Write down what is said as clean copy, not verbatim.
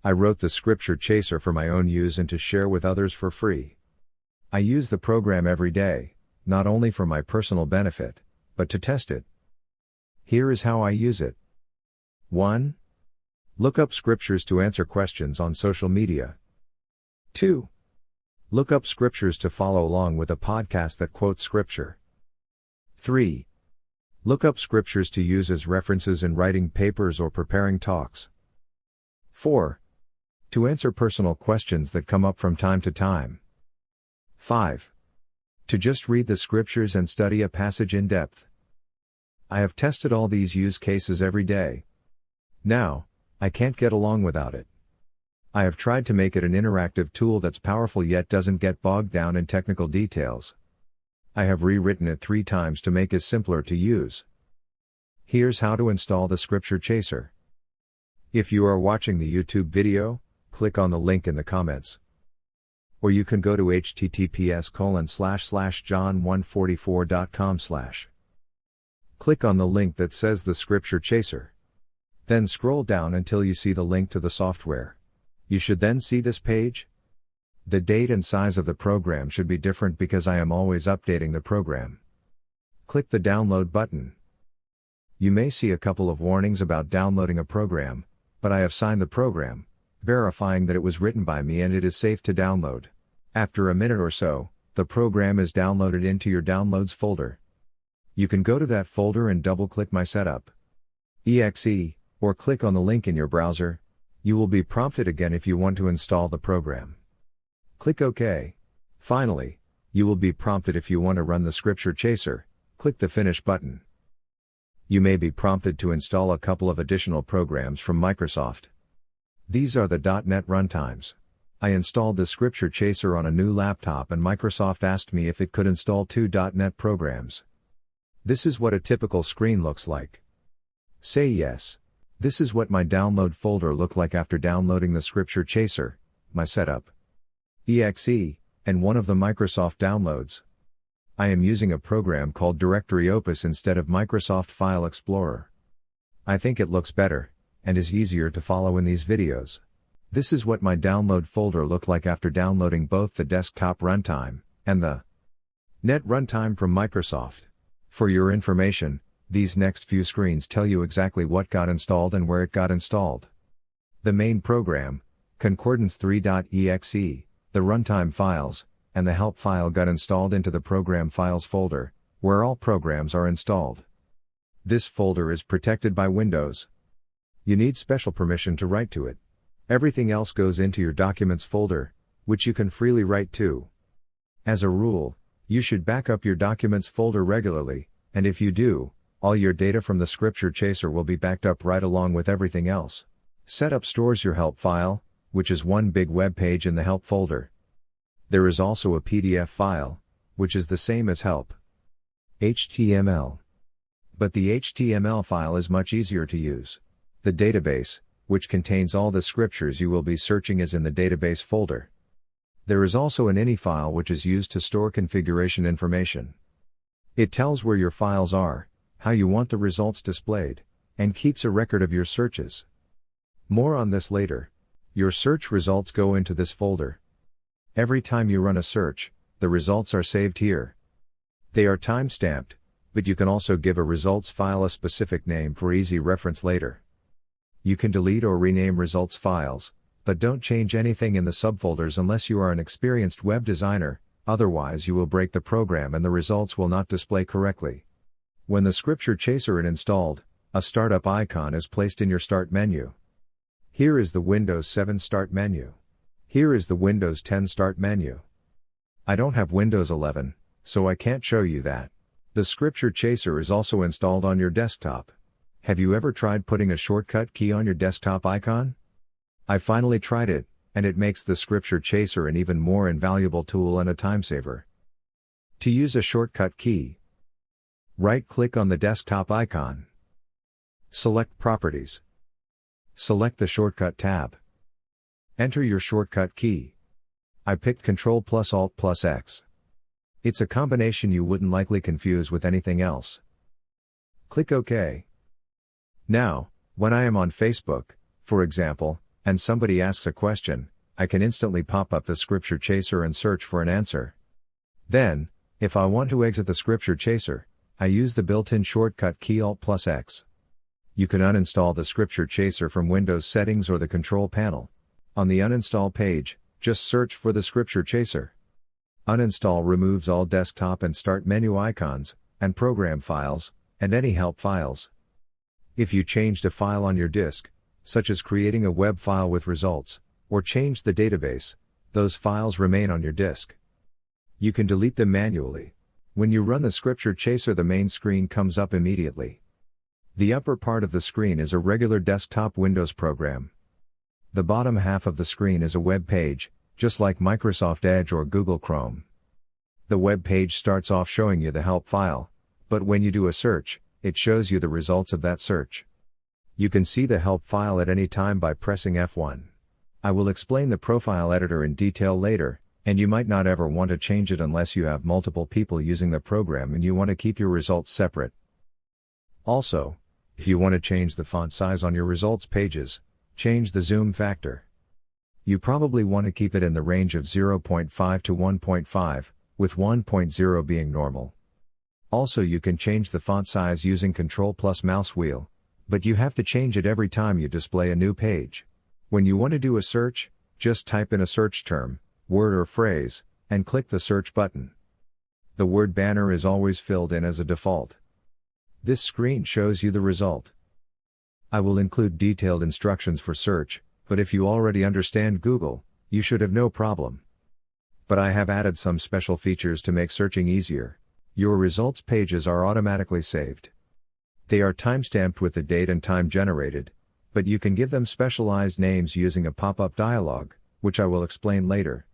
I wrote the scripture chaser for my own use and to share with others for free. I use the program every day, not only for my personal benefit, but to test it. Here is how I use it. 1. Look up scriptures to answer questions on social media. 2. Look up scriptures to follow along with a podcast that quotes scripture. 3. Look up scriptures to use as references in writing papers or preparing talks. 4. To answer personal questions that come up from time to time. 5. To just read the scriptures and study a passage in depth. I have tested all these use cases every day. Now, I can't get along without it. I have tried to make it an interactive tool that's powerful yet doesn't get bogged down in technical details. I have rewritten it 3 times to make it simpler to use. Here's how to install the Scripture Chaser. If you are watching the YouTube video, click on the link in the comments. Or you can go to https://john144.com/. Click on the link that says the Scripture Chaser. Then scroll down until you see the link to the software. You should then see this page. The date and size of the program should be different because I am always updating the program. Click the download button. You may see a couple of warnings about downloading a program, but I have signed the program, verifying that it was written by me and it is safe to download. After a minute or so, the program is downloaded into your downloads folder. You can go to that folder and double-click My Setup. .exe, or click on the link in your browser. You will be prompted again if you want to install the program. Click OK. Finally, you will be prompted if you want to run the Scripture Chaser. Click the Finish button. You may be prompted to install a couple of additional programs from Microsoft. These are the .NET runtimes. I installed the Scripture Chaser on a new laptop and Microsoft asked me if it could install 2 .NET programs. This is what a typical screen looks like. Say yes. This is what my download folder looked like after downloading the Scripture Chaser, My Setup. .exe, and one of the Microsoft downloads. I am using a program called Directory Opus instead of Microsoft File Explorer. I think it looks better, and is easier to follow in these videos. This is what my download folder looked like after downloading both the desktop runtime, and the .NET runtime from Microsoft. For your information, these next few screens tell you exactly what got installed and where it got installed. The main program, Concordance 3.exe, the runtime files, and the help file got installed into the program files folder, where all programs are installed. This folder is protected by Windows. You need special permission to write to it. Everything else goes into your Documents folder, which you can freely write to. As a rule, you should back up your Documents folder regularly, and if you do, all your data from the Scripture Chaser will be backed up right along with everything else. Setup stores your help file, which is one big web page in the help folder. There is also a PDF file, which is the same as help. HTML. But the HTML file is much easier to use. The database, which contains all the scriptures you will be searching, is in the database folder. There is also an .ini file which is used to store configuration information. It tells where your files are, how you want the results displayed, and keeps a record of your searches. More on this later. Your search results go into this folder. Every time you run a search, the results are saved here. They are time-stamped, but you can also give a results file a specific name for easy reference later. You can delete or rename results files, but don't change anything in the subfolders unless you are an experienced web designer, otherwise you will break the program and the results will not display correctly. When the Scripture Chaser is installed, a startup icon is placed in your Start menu. Here is the Windows 7 Start menu. Here is the Windows 10 Start menu. I don't have Windows 11, so I can't show you that. The Scripture Chaser is also installed on your desktop. Have you ever tried putting a shortcut key on your desktop icon? I finally tried it, and it makes the Scripture Chaser an even more invaluable tool and a time saver. To use a shortcut key, right-click on the desktop icon. Select Properties. Select the Shortcut tab. Enter your shortcut key. I picked Ctrl+Alt+X. It's a combination you wouldn't likely confuse with anything else. Click OK. Now, when I am on Facebook, for example, and somebody asks a question, I can instantly pop up the scripture chaser and search for an answer. Then, if I want to exit the scripture chaser, I use the built-in shortcut key Alt+X. You can uninstall the scripture chaser from Windows settings or the control panel. On the uninstall page, just search for the scripture chaser. Uninstall removes all desktop and start menu icons, and program files, and any help files. If you changed a file on your disk, such as creating a web file with results, or changed the database, those files remain on your disk. You can delete them manually. When you run the scripture chaser, the main screen comes up immediately. The upper part of the screen is a regular desktop Windows program. The bottom half of the screen is a web page, just like Microsoft Edge or Google Chrome. The web page starts off showing you the help file, but when you do a search, it shows you the results of that search. You can see the help file at any time by pressing F1. I will explain the profile editor in detail later, and you might not ever want to change it unless you have multiple people using the program and you want to keep your results separate. Also, if you want to change the font size on your results pages, change the zoom factor. You probably want to keep it in the range of 0.5 to 1.5, with 1.0 being normal. Also, you can change the font size using Ctrl plus mouse wheel, but you have to change it every time you display a new page. When you want to do a search, just type in a search term, word or phrase, and click the search button. The word banner is always filled in as a default. This screen shows you the result. I will include detailed instructions for search, but if you already understand Google, you should have no problem. But I have added some special features to make searching easier. Your results pages are automatically saved. They are timestamped with the date and time generated, but you can give them specialized names using a pop-up dialog, which I will explain later.